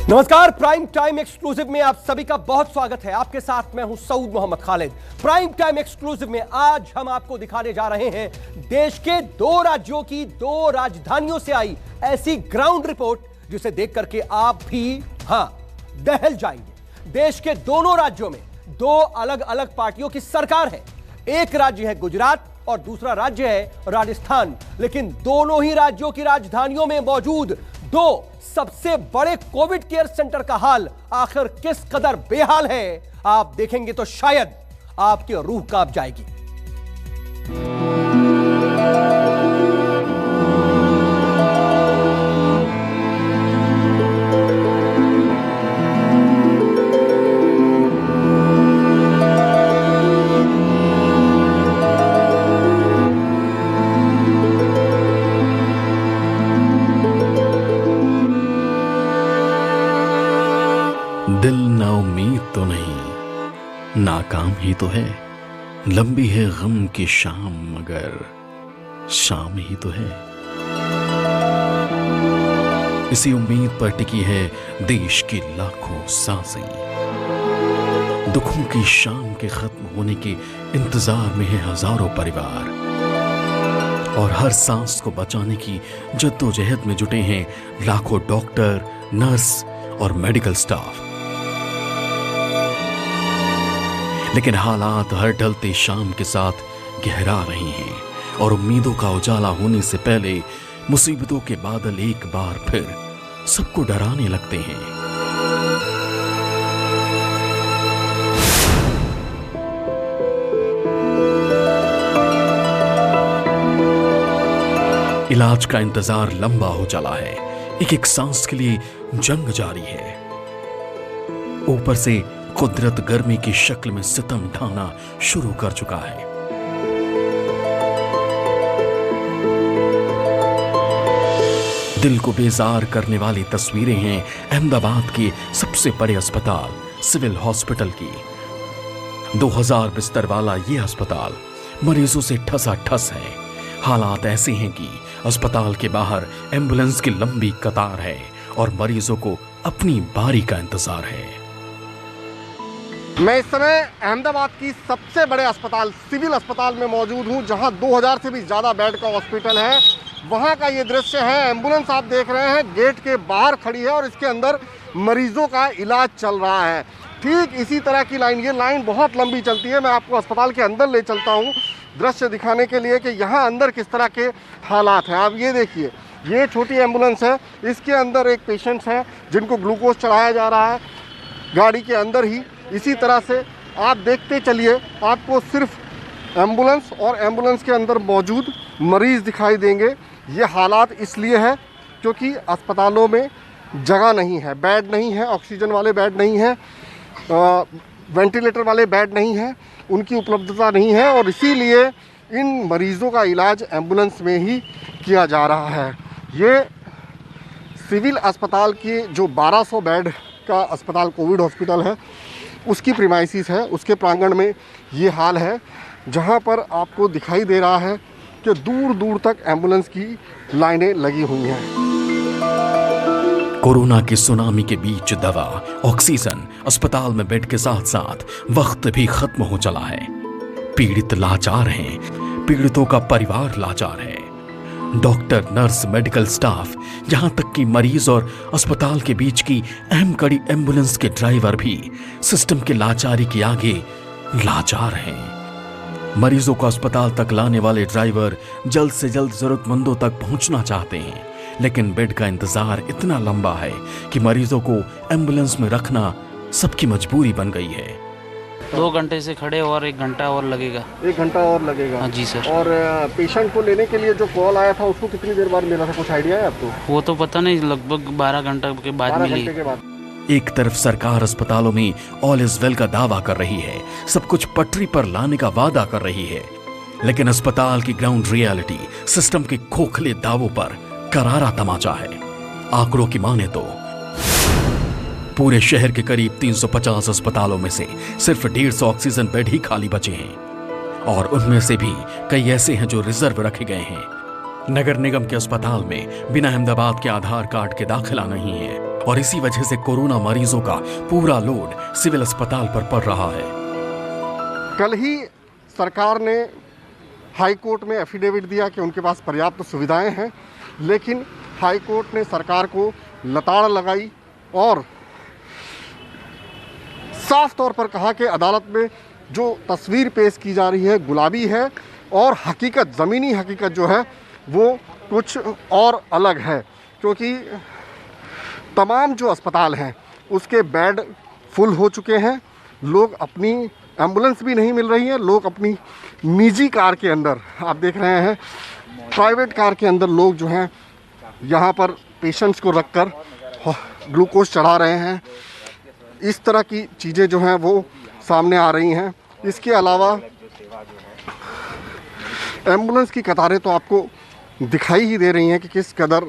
नमस्कार, prime time exclusive में आप सभी का बहुत स्वागत है। आपके साथ मैं हूं Saud Mohammad Khalid. Prime time exclusive में आज हम आपको दिखाने जा रहे हैं देश के 2 राज्यों की 2 राजधानियों से आई ऐसी ग्राउंड रिपोर्ट जिसे देख करके आप भी दहल जाएंगे। देश के दोनों राज्यों में 2 अलग अलग पार्टियों की सरकार है। एक राज्य है गुजरात और दूसरा राज्य है राजस्थान, लेकिन दोनों ही राज्यों की राजधानियों में मौजूद 2 सबसे बड़े कोविड केयर सेंटर का हाल आखिर किस कदर बेहाल है, आप देखेंगे तो शायद आपकी रूह कांप जाएगी। दिल ना उम्मीद तो नहीं, नाकाम ही तो है। लंबी है गम की शाम मगर शाम ही तो है। इसी उम्मीद पर टिकी है देश की लाखों सांसें। दुखों की शाम के खत्म होने के इंतजार में है हजारों परिवार और हर सांस को बचाने की जद्दोजहद में जुटे हैं लाखों डॉक्टर, नर्स और मेडिकल स्टाफ। लेकिन हालात हर ढलते शाम के साथ गहरा रहे हैं और उम्मीदों का उजाला होने से पहले मुसीबतों के बादल एक बार फिर सबको डराने लगते हैं। इलाज का इंतजार लंबा हो चला है। एक एक सांस के लिए जंग जारी है। ऊपर से कुदरत गर्मी की शक्ल में सितम ढाना शुरू कर चुका है। दिल को बेजार करने वाली तस्वीरें हैं अहमदाबाद के सबसे बड़े अस्पताल सिविल हॉस्पिटल की। 2000 बिस्तर वाला यह अस्पताल मरीजों से ठसाठस है। हालात ऐसे हैं कि अस्पताल के बाहर एम्बुलेंस की लंबी कतार है और मरीजों को अपनी बारी का इंतजार है। मैं इस समय अहमदाबाद की सबसे बड़े अस्पताल सिविल अस्पताल में मौजूद हूं, जहां 2000 से भी ज़्यादा बेड का हॉस्पिटल है। वहां का ये दृश्य है। एम्बुलेंस आप देख रहे हैं गेट के बाहर खड़ी है और इसके अंदर मरीजों का इलाज चल रहा है। ठीक इसी तरह की लाइन, ये लाइन बहुत लंबी चलती है। मैं आपको अस्पताल के अंदर ले चलता हूँ दृश्य दिखाने के लिए कि यहाँ अंदर किस तरह के हालात हैं। आप ये देखिए, ये छोटी एम्बुलेंस है, इसके अंदर एक पेशेंट्स है जिनको ग्लूकोज चढ़ाया जा रहा है गाड़ी के अंदर ही। इसी तरह से आप देखते चलिए, आपको सिर्फ एम्बुलेंस और एम्बुलेंस के अंदर मौजूद मरीज़ दिखाई देंगे। ये हालात इसलिए है क्योंकि अस्पतालों में जगह नहीं है, बेड नहीं है, ऑक्सीजन वाले बेड नहीं है, वेंटिलेटर वाले बेड नहीं है, उनकी उपलब्धता नहीं है और इसीलिए इन मरीज़ों का इलाज एम्बुलेंस में ही किया जा रहा है। ये सिविल अस्पताल की जो 1200 बेड का अस्पताल कोविड हॉस्पिटल है उसकी प्रीमाइसिस है, उसके प्रांगण में ये हाल है, जहाँ पर आपको दिखाई दे रहा है कि दूर दूर तक एम्बुलेंस की लाइनें लगी हुई हैं। कोरोना की सुनामी के बीच दवा, ऑक्सीजन, अस्पताल में बेड के साथ साथ वक्त भी खत्म हो चला है। पीड़ित लाचार हैं, पीड़ितों का परिवार लाचार है। डॉक्टर, नर्स, मेडिकल स्टाफ, यहां तक कि मरीज और अस्पताल के बीच की अहम कड़ी एम्बुलेंस के ड्राइवर भी सिस्टम के लाचारी के आगे लाचार हैं। मरीजों को अस्पताल तक लाने वाले ड्राइवर जल्द से जल्द जरूरतमंदों तक पहुंचना चाहते हैं, लेकिन बेड का इंतजार इतना लंबा है कि मरीजों को एम्बुलेंस में रखना सबकी मजबूरी बन गई है। 2 घंटे से खड़े और 1 घंटा और लगेगा। 1 घंटा और लगेगा? हाँ जी सर। और पेशेंट को लेने के लिए जो कॉल आया था उसको कितनी देर बाद मिला था, कुछ आइडिया है आपको? वो तो पता नहीं, लगभग 12 घंटे के बाद 12 मिली। घंटे के बाद। एक तरफ सरकार अस्पतालों में ऑल इज वेल का दावा कर रही है, सब कुछ पटरी पर लाने का वादा कर रही है, लेकिन अस्पताल की ग्राउंड रियलिटी सिस्टम के खोखले दावों पर करारा तमाचा है। आंकड़ों की माने तो पूरे शहर के करीब 350 अस्पतालों में से सिर्फ 150 ऑक्सीजन बेड ही खाली बचे हैं और उनमें से भी कई ऐसे हैं जो रिजर्व रखे गए हैं। नगर निगम के अस्पताल में बिना अहमदाबाद के आधार कार्ड के दाखिला नहीं है। और इसी वजह से कोरोना मरीजों का पूरा लोड सिविल अस्पताल पर पड़ रहा है। कल ही सरकार ने हाई कोर्ट में एफिडेविट दिया कि उनके पास पर्याप्त सुविधाएं हैं, लेकिन हाई कोर्ट ने सरकार को लताड़ लगाई और साफ तौर पर कहा कि अदालत में जो तस्वीर पेश की जा रही है गुलाबी है और हकीकत, ज़मीनी हकीकत जो है वो कुछ और अलग है, क्योंकि तमाम जो अस्पताल हैं उसके बेड फुल हो चुके हैं। लोग अपनी एम्बुलेंस भी नहीं मिल रही है, लोग अपनी निजी कार के अंदर, आप देख रहे हैं प्राइवेट कार के अंदर लोग जो हैं यहाँ पर पेशेंट्स को रखकर ग्लूकोज चढ़ा रहे हैं। इस तरह की चीज़ें जो हैं वो सामने आ रही हैं। इसके अलावा एम्बुलेंस की कतारें तो आपको दिखाई ही दे रही हैं कि किस कदर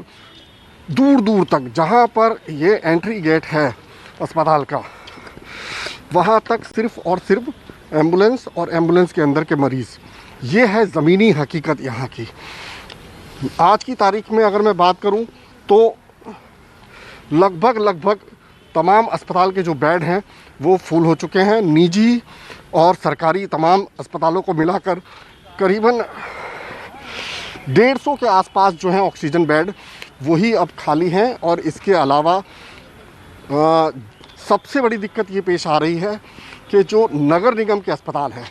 दूर दूर तक, जहाँ पर ये एंट्री गेट है अस्पताल का, वहाँ तक सिर्फ और सिर्फ एम्बुलेंस और एम्बुलेंस के अंदर के मरीज़। ये है ज़मीनी हकीकत यहाँ की। आज की तारीख में अगर मैं बात करूँ तो लगभग तमाम अस्पताल के जो बेड हैं वो फुल हो चुके हैं। निजी और सरकारी तमाम अस्पतालों को मिलाकर करीबन 150 के आसपास जो हैं ऑक्सीजन बेड वही अब खाली हैं। और इसके अलावा सबसे बड़ी दिक्कत ये पेश आ रही है कि जो नगर निगम के अस्पताल हैं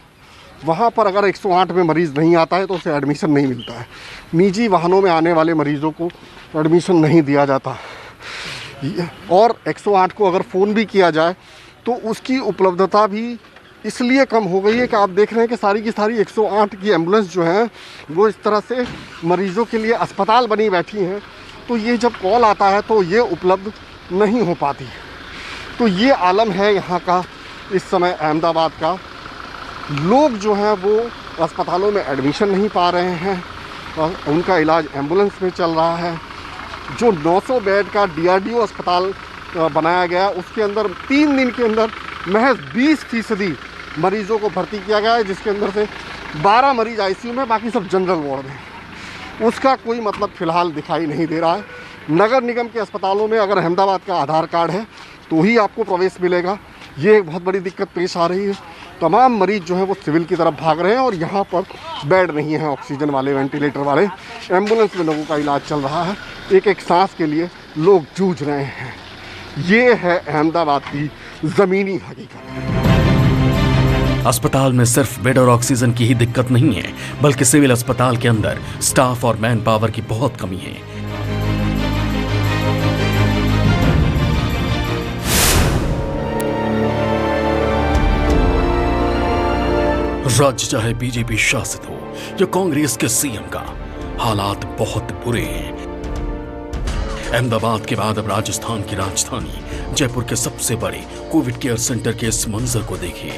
वहाँ पर अगर 108 में मरीज़ नहीं आता है तो उसे एडमिशन नहीं मिलता है। निजी वाहनों में आने वाले मरीज़ों को एडमिशन नहीं दिया जाता, और 108 को अगर फ़ोन भी किया जाए तो उसकी उपलब्धता भी इसलिए कम हो गई है कि आप देख रहे हैं कि सारी की सारी 108 की एम्बुलेंस जो हैं वो इस तरह से मरीज़ों के लिए अस्पताल बनी बैठी हैं, तो ये जब कॉल आता है तो ये उपलब्ध नहीं हो पाती। तो ये आलम है यहाँ का इस समय अहमदाबाद का। लोग जो हैं वो अस्पतालों में एडमिशन नहीं पा रहे हैं और उनका इलाज एम्बुलेंस में चल रहा है। जो 900 बेड का DRDO अस्पताल बनाया गया उसके अंदर 3 दिन के अंदर महज 20% मरीज़ों को भर्ती किया गया है, जिसके अंदर से 12 मरीज़ ICU में, बाकी सब जनरल वार्ड में। उसका कोई मतलब फ़िलहाल दिखाई नहीं दे रहा है। नगर निगम के अस्पतालों में अगर अहमदाबाद का आधार कार्ड है तो ही आपको प्रवेश मिलेगा। ये एक बहुत बड़ी दिक्कत पेश आ रही है। तमाम मरीज़ जो हैं वो सिविल की तरफ भाग रहे हैं और यहाँ पर बेड नहीं है ऑक्सीजन वाले, वेंटिलेटर वाले। एम्बुलेंस में लोगों का इलाज चल रहा है, एक एक सांस के लिए लोग जूझ रहे हैं। ये है अहमदाबाद की ज़मीनी हकीकत। अस्पताल में सिर्फ बेड और ऑक्सीजन की ही दिक्कत नहीं है, बल्कि सिविल अस्पताल के अंदर स्टाफ और मैन पावर की बहुत कमी है। राज्य चाहे बीजेपी शासित हो या कांग्रेस के सीएम का, हालात बहुत बुरे हैं। अहमदाबाद के बाद अब राजस्थान की राजधानी जयपुर के सबसे बड़े कोविड केयर सेंटर के इस मंजर को देखिए।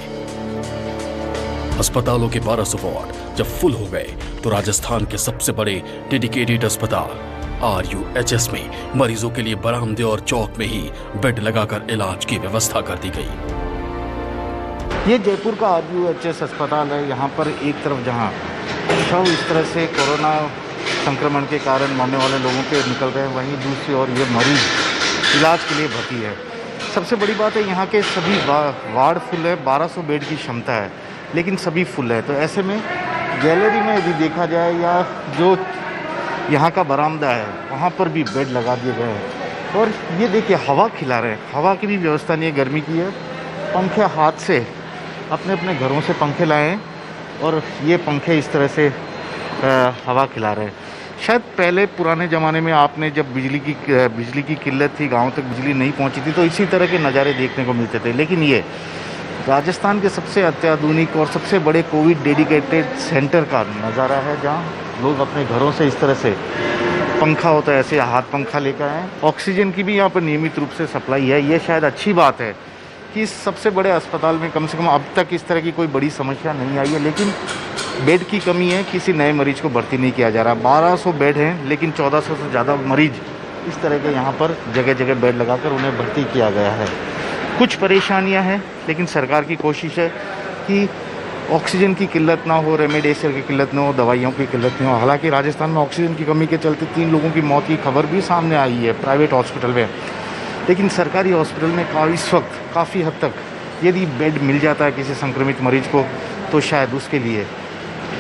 अस्पतालों के 1200 वार्ड जब फुल हो गए तो राजस्थान के सबसे बड़े डेडिकेटेड अस्पताल RUHS में मरीजों के लिए बरामदे और चौक में ही बेड लगाकर इलाज की व्यवस्था कर दी गई। ये जयपुर का RUHS अस्पताल है। यहाँ पर एक तरफ जहाँ शव इस तरह से कोरोना संक्रमण के कारण मरने वाले लोगों के निकल रहे हैं, वहीं दूसरी ओर ये मरीज इलाज के लिए भर्ती है। सबसे बड़ी बात है यहाँ के सभी वार्ड फुल है, 1200 बेड की क्षमता है, लेकिन सभी फुल है। तो ऐसे में गैलरी में यदि देखा जाए या जो यहाँ का बरामदा है वहाँ पर भी बेड लगा दिए गए हैं। और ये देखिए हवा खिला रहे हैं, हवा की भी व्यवस्था नहीं है, गर्मी की है। पंखे हाथ से अपने अपने घरों से पंखे लाए हैं और ये पंखे इस तरह से हवा खिला रहे हैं। शायद पहले पुराने ज़माने में आपने जब बिजली की किल्लत थी, गांव तक बिजली नहीं पहुंची थी, तो इसी तरह के नज़ारे देखने को मिलते थे। लेकिन ये राजस्थान के सबसे अत्याधुनिक और सबसे बड़े कोविड डेडिकेटेड सेंटर का नज़ारा है, जहां लोग अपने घरों से इस तरह से पंखा होता है ऐसे हाथ पंखा लेकर आए। ऑक्सीजन की भी यहाँ पर नियमित रूप से सप्लाई है। ये शायद अच्छी बात है कि इस सबसे बड़े अस्पताल में कम से कम अब तक इस तरह की कोई बड़ी समस्या नहीं आई है। लेकिन बेड की कमी है, किसी नए मरीज को भर्ती नहीं किया जा रहा। 1200 बेड हैं, लेकिन 1400 से ज़्यादा मरीज इस तरह के यहाँ पर जगह जगह बेड लगाकर उन्हें भर्ती किया गया है। कुछ परेशानियाँ हैं, लेकिन सरकार की कोशिश है कि ऑक्सीजन की किल्लत ना हो, रेमडेसिविर की किल्लत ना हो, दवाइयों की किल्लत नहीं हो। हालांकि राजस्थान में ऑक्सीजन की कमी के चलते 3 लोगों की मौत की खबर भी सामने आई है प्राइवेट हॉस्पिटल में। लेकिन सरकारी हॉस्पिटल में इस वक्त काफ़ी हद तक यदि बेड मिल जाता है किसी संक्रमित मरीज को तो शायद उसके लिए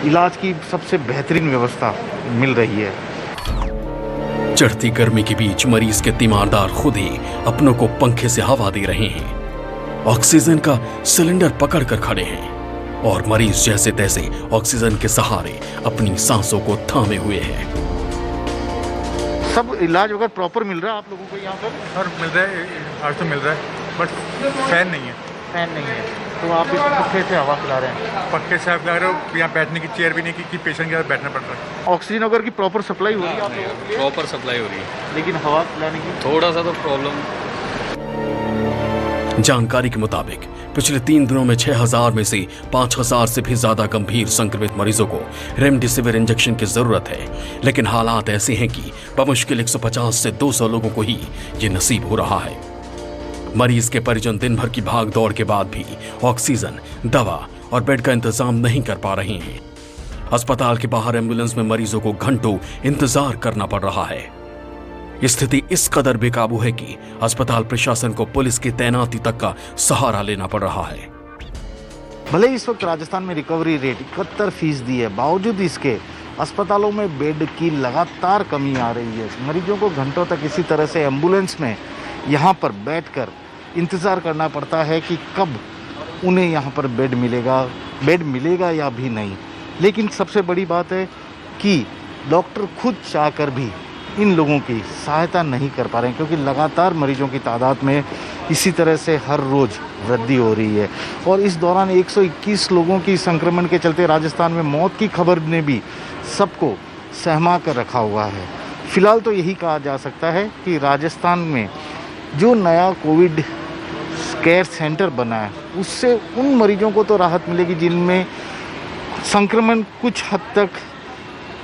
इलाज की सबसे बेहतरीन व्यवस्था मिल रही है। चढ़ती गर्मी के बीच मरीज के तीमारदार खुद ही अपनों को पंखे से हवा दे रहे हैं, ऑक्सीजन का सिलेंडर पकड़कर खड़े हैं और मरीज जैसे तैसे ऑक्सीजन के सहारे अपनी सांसों को थामे हुए हैं। सब इलाज वगैरह प्रॉपर मिल रहा है आप लोगों को यहाँ पर? और मिल रहा है, आज तो मिल रहा है, बट फैन नहीं है। फैन नहीं है तो आप इस पक्के से हवा पिला रहे हैं? पक्के से आप लगा रहे हो, यहाँ बैठने की चेयर भी नहीं कि पेशेंट के साथ बैठना पड़ रहा है। ऑक्सीजन वगैरह की प्रॉपर सप्लाई हो रही है आप लोगों के लिए? प्रॉपर सप्लाई हो रही है, लेकिन हवा पिलाने की थोड़ा सा तो प्रॉब्लम। जानकारी के मुताबिक पिछले 3 दिनों में 6000 में से 5000 से भी ज्यादा गंभीर संक्रमित मरीजों को रेमडेसिविर इंजेक्शन की जरूरत है, लेकिन हालात ऐसे हैं कि बमुश्किल 150 से 200 लोगों को ही ये नसीब हो रहा है। मरीज के परिजन दिन भर की भाग दौड़ के बाद भी ऑक्सीजन, दवा और बेड का इंतजाम नहीं कर पा रहे हैं। अस्पताल के बाहर एम्बुलेंस में मरीजों को घंटों इंतजार करना पड़ रहा है। स्थिति इस कदर बेकाबू है कि अस्पताल प्रशासन को पुलिस की तैनाती तक का सहारा लेना पड़ रहा है। भले इस वक्त राजस्थान में रिकवरी रेट 71% है, बावजूद इसके अस्पतालों में बेड की लगातार कमी आ रही है। मरीजों को घंटों तक इसी तरह से एम्बुलेंस में यहाँ पर बैठकर इंतज़ार करना पड़ता है कि कब उन्हें यहाँ पर बेड मिलेगा या भी नहीं। लेकिन सबसे बड़ी बात है कि डॉक्टर खुद चाहकर भी इन लोगों की सहायता नहीं कर पा रहे हैं, क्योंकि लगातार मरीजों की तादाद में इसी तरह से हर रोज़ वृद्धि हो रही है। और इस दौरान 121 लोगों की संक्रमण के चलते राजस्थान में मौत की खबर ने भी सबको सहमा कर रखा हुआ है। फिलहाल तो यही कहा जा सकता है कि राजस्थान में जो नया कोविड केयर सेंटर बना है उससे उन मरीजों को तो राहत मिलेगी जिनमें संक्रमण कुछ हद तक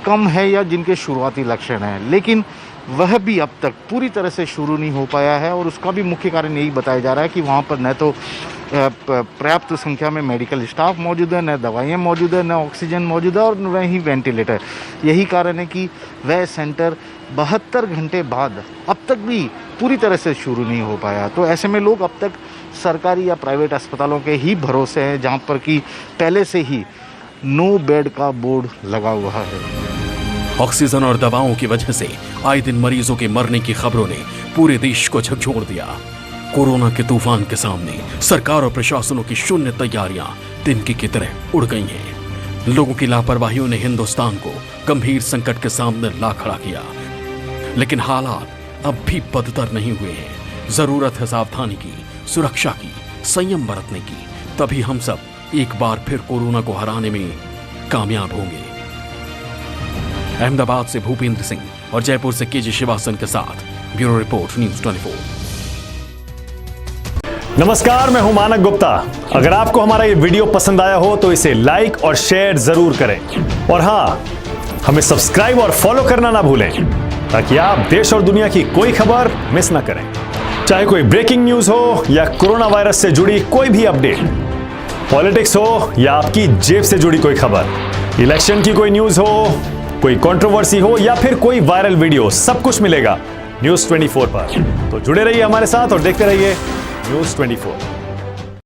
कम है या जिनके शुरुआती लक्षण हैं, लेकिन वह भी अब तक पूरी तरह से शुरू नहीं हो पाया है। और उसका भी मुख्य कारण यही बताया जा रहा है कि वहाँ पर न तो पर्याप्त संख्या में मेडिकल स्टाफ मौजूद है, न दवाइयाँ मौजूद है, न ऑक्सीजन मौजूद है और न ही वेंटिलेटर। यही कारण है कि वह सेंटर 72 घंटे बाद अब तक भी पूरी तरह से शुरू नहीं हो पाया। तो ऐसे में लोग अब तक सरकारी या प्राइवेट अस्पतालों के ही भरोसे हैं, जहाँ पर कि पहले से ही नो बेड का बोर्ड लगा हुआ है। ऑक्सीजन और दवाओं की वजह से आए दिन मरीजों के मरने की खबरों ने पूरे देश को झकझोर दिया। कोरोना के तूफान के सामने सरकार और प्रशासनों की शून्य तैयारियां तिनके की तरह उड़ गई हैं। लोगों की लापरवाहियों ने हिंदुस्तान को गंभीर संकट के सामने ला खड़ा किया, लेकिन हालात अब भी बदतर नहीं हुए हैं। जरूरत है सावधानी की, सुरक्षा की, संयम बरतने की, तभी हम सब एक बार फिर कोरोना को हराने में कामयाब होंगे। अहमदाबाद से भूपेंद्र सिंह और जयपुर से केजी शिवासन के साथ ब्यूरो रिपोर्ट न्यूज़ 24। नमस्कार, मैं हूं मानक गुप्ता। अगर आपको हमारा ये वीडियो पसंद आया हो तो इसे लाइक और शेयर जरूर करें और हाँ, हमें सब्सक्राइब और फॉलो करना ना भूलें ताकि आप देश और दुनिया की कोई खबर मिस ना करें। चाहे कोई ब्रेकिंग न्यूज हो या कोरोना वायरस से जुड़ी कोई भी अपडेट, पॉलिटिक्स हो या आपकी जेब से जुड़ी कोई खबर, इलेक्शन की कोई न्यूज हो, कोई कंट्रोवर्सी हो या फिर कोई वायरल वीडियो, सब कुछ मिलेगा न्यूज़ 24 पर। तो जुड़े रहिए हमारे साथ और देखते रहिए न्यूज़ 24।